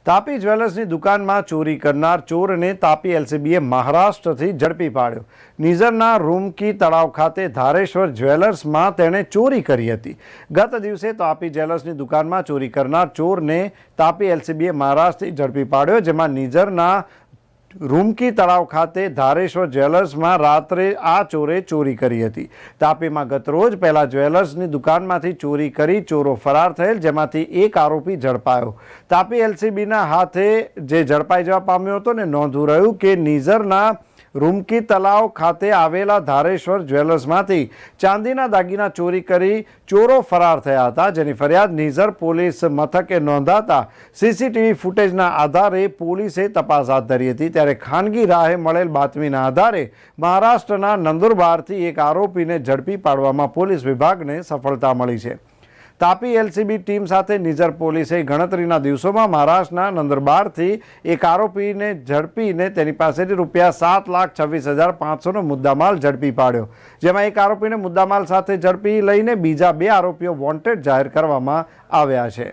તાપી જ્વેલર્સની દુકાનમાં ચોરી કરનાર ચોરને તાપી એલસીબીએ મહારાષ્ટ્રથી ઝડપી પાડ્યો। નિઝરના રૂમકી તળાવ ખાતે ધારેશ્વર જ્વેલર્સમાં તેણે ચોરી કરી હતી। ગત દિવસે તાપી જ્વેલર્સની દુકાનમાં ચોરી કરનાર ચોરને તાપી એલસીબીએ મહારાષ્ટ્રથી ઝડપી પાડ્યો, જેમાં નિઝરના રૂમકી તળાવ ખાતે ધારેશ્વર જ્વેલર્સમાં રાત્રે આ ચોરે ચોરી કરી હતી। તાપીમાં ગતરોજ પહેલા જ્વેલર્સની દુકાનમાંથી ચોરી કરી ચોરો ફરાર થયેલ, જેમાંથી એક આરોપી ઝડપાયો। તાપી એલસીબીના હાથે જે ઝડપાઈ જવા પામ્યો હતો ને નોંધવું રહ્યું કે નિઝરના રૂમકી તળાવ ખાતે આવેલા ધારેશ્વર જ્વેલર્સમાંથી ચાંદીના દાગીના ચોરી કરી ચોરો ફરાર થયા હતા, જેની ફરિયાદ નિઝર પોલીસ મથકે નોંધાતા સીસીટીવી ફૂટેજના આધારે પોલીસે તપાસ હાથ ધરી હતી। ત્યારે ખાનગી રાહે મળેલ બાતમીના આધારે મહારાષ્ટ્રના નંદુરબારથી એક આરોપીને ઝડપી પાડવામાં પોલીસ વિભાગને સફળતા મળી છે। તાપી એલસીબી ટીમ સાથે નિઝર પોલીસે ગણતરીના દિવસોમાં મહારાષ્ટ્રના નંદુરબારથી એક આરોપીને ઝડપીને તેની પાસેથી ₹7,26,500નો મુદ્દામાલ ઝડપી પાડ્યો, જેમાં એક આરોપીને મુદ્દામાલ સાથે ઝડપી લઈને બીજા 2 આરોપીઓ વોન્ટેડ જાહેર કરવામાં આવ્યા છે।